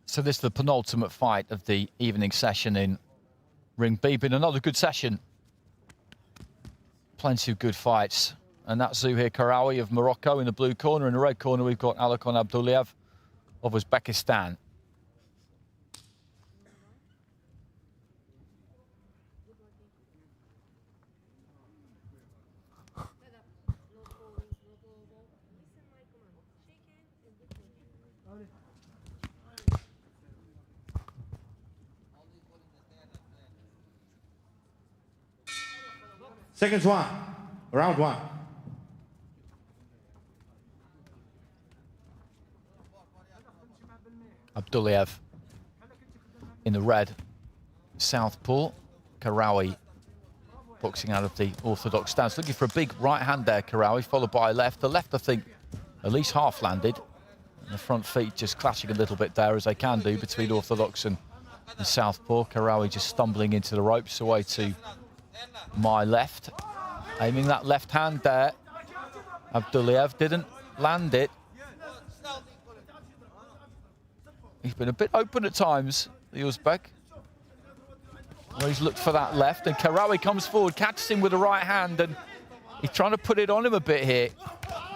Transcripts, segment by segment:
So this is the penultimate fight of the evening session in Ring B. Been another good session. Plenty of good fights. And that's Zouhir KHAIRAOUI of Morocco in the blue corner. In the red corner, we've got Alokhon ABDULLAEV of Uzbekistan. Seconds one, round one. ABDULLAEV in the red, southpaw. KHAIRAOUI boxing out of the orthodox stance. Looking for a big right hand there, KHAIRAOUI, followed by a left. The left, I think, at least half landed. And the front feet just clashing a little bit there, as they can do, between orthodox and southpaw. KHAIRAOUI just stumbling into the ropes away to my left. Aiming that left hand there. ABDULLAEV didn't land it. He's been a bit open at times, the Uzbek. Well, he's looked for that left, and KHAIRAOUI comes forward, catches him with the right hand, and he's trying to put it on him a bit here,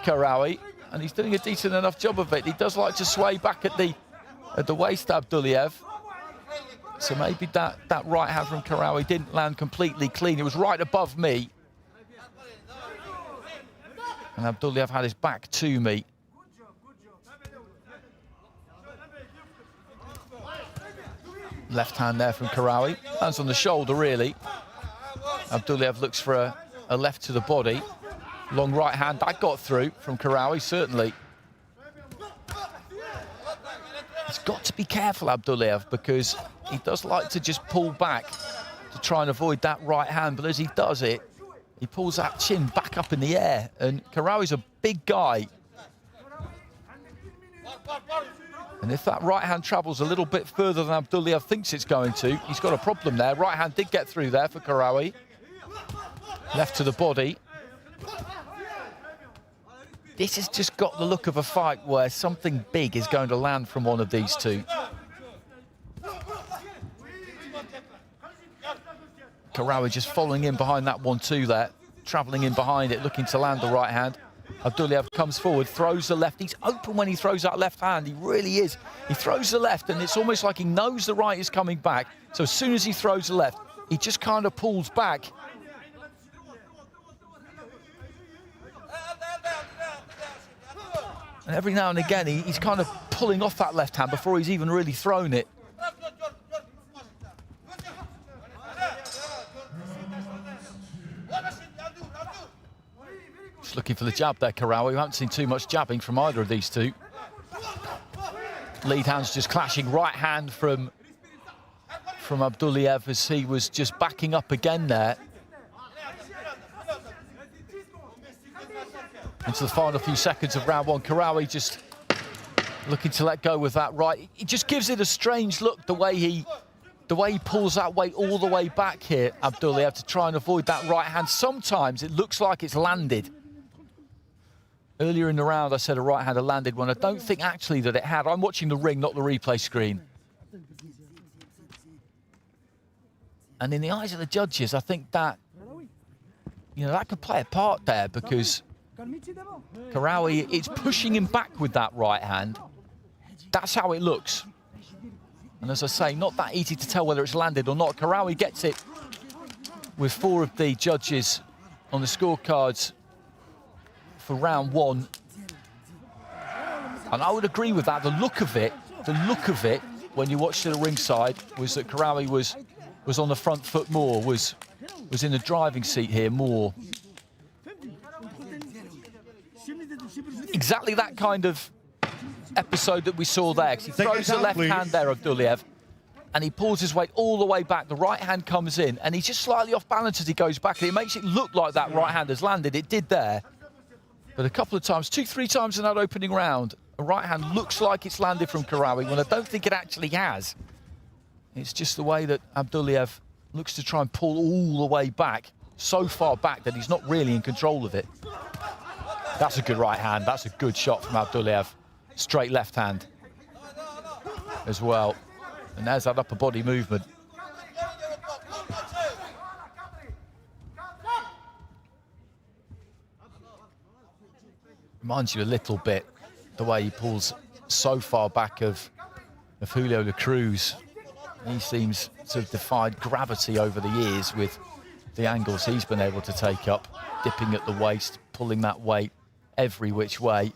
KHAIRAOUI, and he's doing a decent enough job of it. He does like to sway back at the waist, ABDULLAEV. So maybe that right hand from KHAIRAOUI didn't land completely clean. It was right above me. And ABDULLAEV had his back to me. Left hand there from KHAIRAOUI. Hands on the shoulder, really. ABDULLAEV looks for a left to the body. Long right hand, that got through from KHAIRAOUI, certainly. He's got to be careful, ABDULLAEV, because he does like to just pull back to try and avoid that right hand. But as he does it, he pulls that chin back up in the air. And KHAIRAOUI's a big guy. And if that right hand travels a little bit further than ABDULLAEV thinks it's going to, he's got a problem there. Right hand did get through there for KHAIRAOUI. Left to the body. This has just got the look of a fight where something big is going to land from one of these two. KHAIRAOUI just following in behind that 1-2 there, travelling in behind it, looking to land the right hand. ABDULLAEV comes forward, throws the left. He's open when he throws that left hand, he really is. He throws the left, and it's almost like he knows the right is coming back. So as soon as he throws the left, he just kind of pulls back. And every now and again, he's kind of pulling off that left hand before he's even really thrown it. Just looking for the jab there, KHAIRAOUI. We haven't seen too much jabbing from either of these two. Lead hands just clashing. Right hand from ABDULLAEV as he was just backing up again there. Into the final few seconds of round one. KHAIRAOUI just looking to let go with that right. He just gives it a strange look, the way he pulls that weight all the way back here, ABDULLAEV, to try and avoid that right hand. Sometimes it looks like it's landed. Earlier in the round, I said a right hand had landed when I don't think actually that it had. I'm watching the ring, not the replay screen. And in the eyes of the judges, I think that, you know, that could play a part there, because KHAIRAOUI, it's pushing him back with that right hand. That's how it looks. And as I say, not that easy to tell whether it's landed or not. KHAIRAOUI gets it with 4 of the judges on the scorecards for round one. And I would agree with that. The look of it, when you watched it at ringside, was that KHAIRAOUI was on the front foot more, was in the driving seat here more. Exactly that kind of episode that we saw there. He throws the left hand there, ABDULLAEV, and he pulls his weight all the way back. The right hand comes in, and he's just slightly off balance as he goes back. And it makes it look like that right hand has landed. It did there. But a couple of times, 2-3 times in that opening round, a right hand looks like it's landed from KHAIRAOUI when I don't think it actually has. It's just the way that ABDULLAEV looks to try and pull all the way back, so far back that he's not really in control of it. That's a good right hand. That's a good shot from ABDULLAEV. Straight left hand. as well. And there's that upper body movement. Reminds you a little bit the way he pulls so far back of Julio La Cruz. He seems to have defied gravity over the years with the angles he's been able to take up, dipping at the waist, pulling that weight every which way.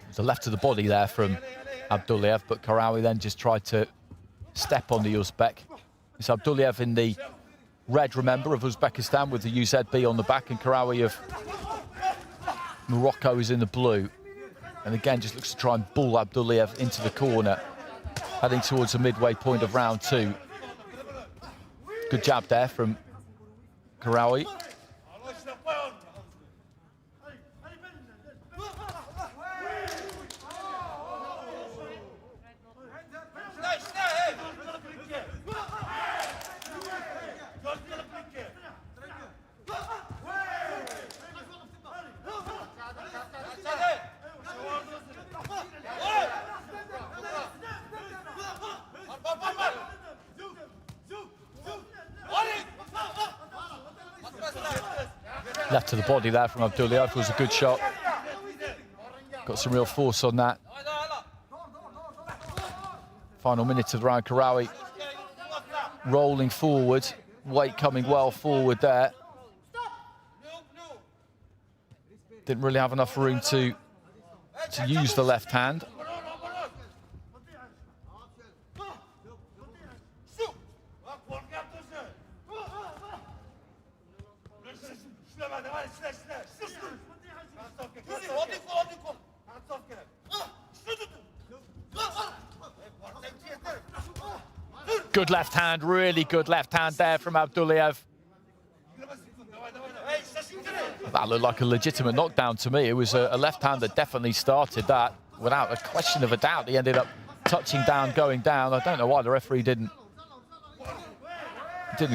There's a left to the body there from ABDULLAEV, but KHAIRAOUI then just tried to step on the Uzbek. It's ABDULLAEV in the red, remember, of Uzbekistan with the UZB on the back, and KHAIRAOUI of Morocco is in the blue. And again, just looks to try and bull ABDULLAEV into the corner, heading towards the midway point of round 2. Good jab there from KHAIRAOUI. Left to the body there from ABDULLAEV was a good shot. Got some real force on that. Final minute of the round, KHAIRAOUI rolling forward, weight coming well forward there. Didn't really have enough room to use the left hand. Good left hand, really good left hand there from ABDULLAEV. That looked like a legitimate knockdown to me. It was a left hand that definitely started that without a question of a doubt. He ended up touching down, going down. I don't know why the referee didn't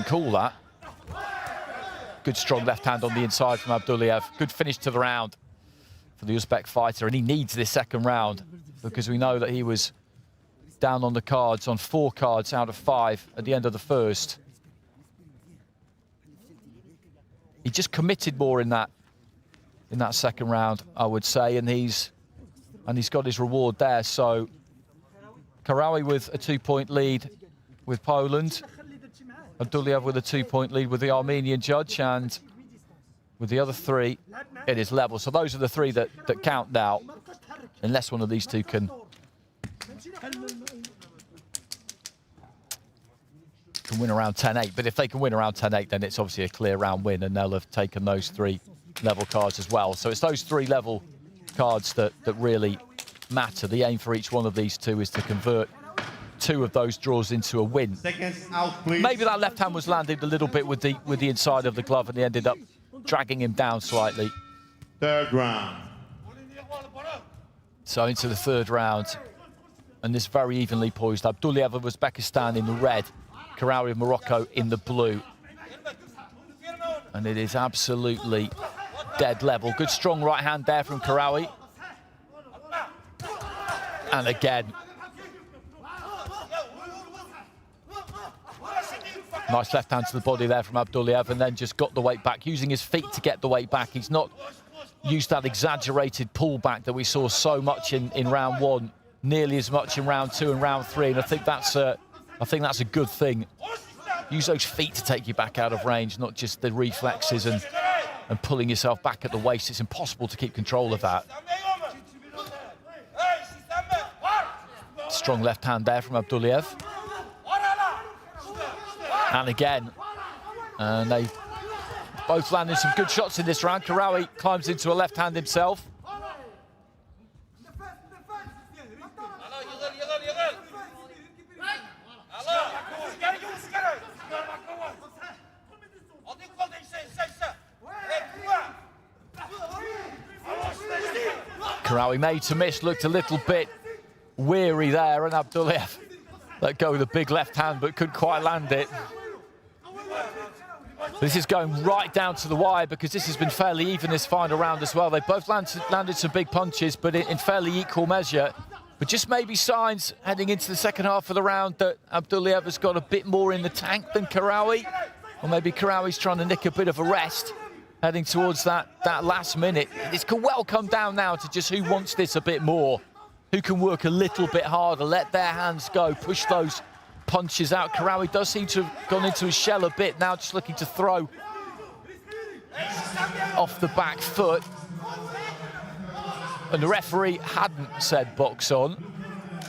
call that. Good strong left hand on the inside from ABDULLAEV. Good finish to the round for the Uzbek fighter, and he needs this second round because we know that he was down on the cards, on 4 cards out of 5 at the end of the first. He just committed more in that second round, I would say, and he's got his reward there. So KHAIRAOUI with a 2-point lead with Poland, ABDULLAEV with a 2-point lead with the Armenian judge, and with the other 3, it is level. So those are the 3 that count now, unless one of these 2 can win around 10-8. But if they can win around 10-8, then it's obviously a clear round win, and they'll have taken those 3 level cards as well. So it's those 3 level cards that really matter. The aim for each one of these 2 is to convert 2 of those draws into a win. Seconds out, please. Maybe that left hand was landed a little bit with the inside of the glove, and he ended up dragging him down slightly. Third round. So into the 3rd round, and this very evenly poised. ABDULLAEV of Uzbekistan in the red, KHAIRAOUI of Morocco in the blue. And it is absolutely dead level. Good strong right hand there from KHAIRAOUI. And again, nice left hand to the body there from ABDULLAEV, and then just got the weight back, using his feet to get the weight back. He's not used that exaggerated pullback that we saw so much in round 1, nearly as much in round 2 and round 3, and I think that's a good thing. Use those feet to take you back out of range, not just the reflexes and pulling yourself back at the waist. It's impossible to keep control of that. Strong left hand there from ABDULLAEV. And again, and they both landing some good shots in this round. KHAIRAOUI climbs into a left hand himself. KHAIRAOUI made to miss, looked a little bit weary there, and ABDULLAEV Let go with a big left hand, but couldn't quite land it. This is going right down to the wire because this has been fairly even this final round as well. They both landed some big punches, but in fairly equal measure. But just maybe signs heading into the second half of the round that ABDULLAEV has got a bit more in the tank than KHAIRAOUI. Or maybe KHAIRAOUI's trying to nick a bit of a rest heading towards that last minute. This could well come down now to just who wants this a bit more, who can work a little bit harder, let their hands go, push those punches out. KHAIRAOUI does seem to have gone into his shell a bit now, just looking to throw off the back foot. And the referee hadn't said box on.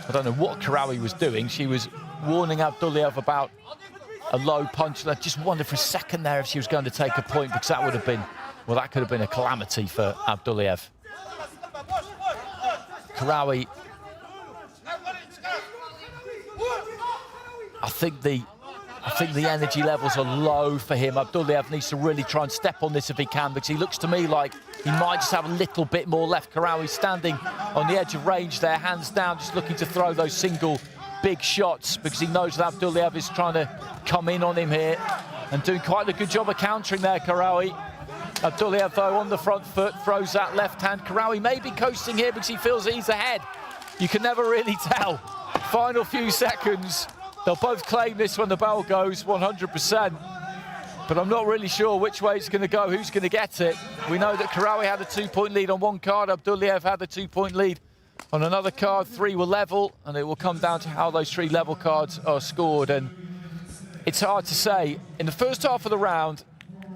I don't know what KHAIRAOUI was doing. She was warning ABDULLAEV about a low punch. I just wondered for a second there if she was going to take a point, because that would have been, well, that could have been a calamity for ABDULLAEV. KHAIRAOUI, I think the energy levels are low for him. ABDULLAEV needs to really try and step on this if he can, because he looks to me like he might just have a little bit more left. KHAIRAOUI standing on the edge of range there, hands down, just looking to throw those single big shots, because he knows that ABDULLAEV is trying to come in on him here and doing quite a good job of countering there, KHAIRAOUI. ABDULLAEV, though, on the front foot, throws that left hand. KHAIRAOUI may be coasting here because he feels that he's ahead. You can never really tell. Final few seconds. They'll both claim this when the bell goes, 100%. But I'm not really sure which way it's going to go, who's going to get it. We know that KHAIRAOUI had a 2-point lead on one card. ABDULLAEV had a 2-point lead on another card. 3 were level, and it will come down to how those 3 level cards are scored. And it's hard to say. In the first half of the round,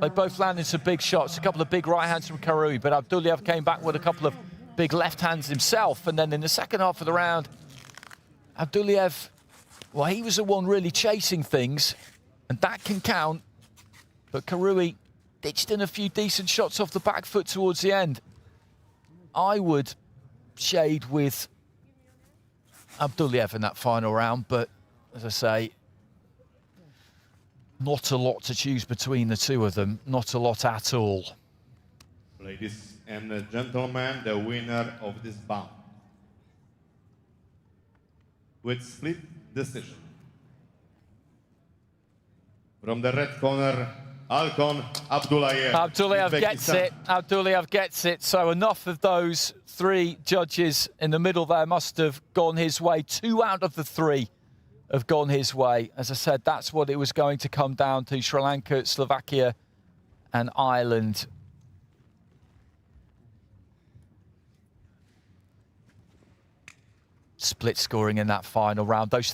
they both landed some big shots, a couple of big right hands from KHAIRAOUI, but ABDULLAEV came back with a couple of big left hands himself. And then in the second half of the round, ABDULLAEV, well, he was the one really chasing things, and that can count. But KHAIRAOUI ditched in a few decent shots off the back foot towards the end. I would shade with ABDULLAEV in that final round, but as I say, not a lot to choose between the two of them, not a lot at all. Ladies and gentlemen, the winner of this bout with split decision. From the red corner, Alokhon ABDULLAEV. ABDULLAEV gets it. ABDULLAEV gets it. So enough of those 3 judges in the middle there must have gone his way. 2 out of the 3 have gone his way. As I said, that's what it was going to come down to. Sri Lanka, Slovakia and Ireland. Split scoring in that final round. Those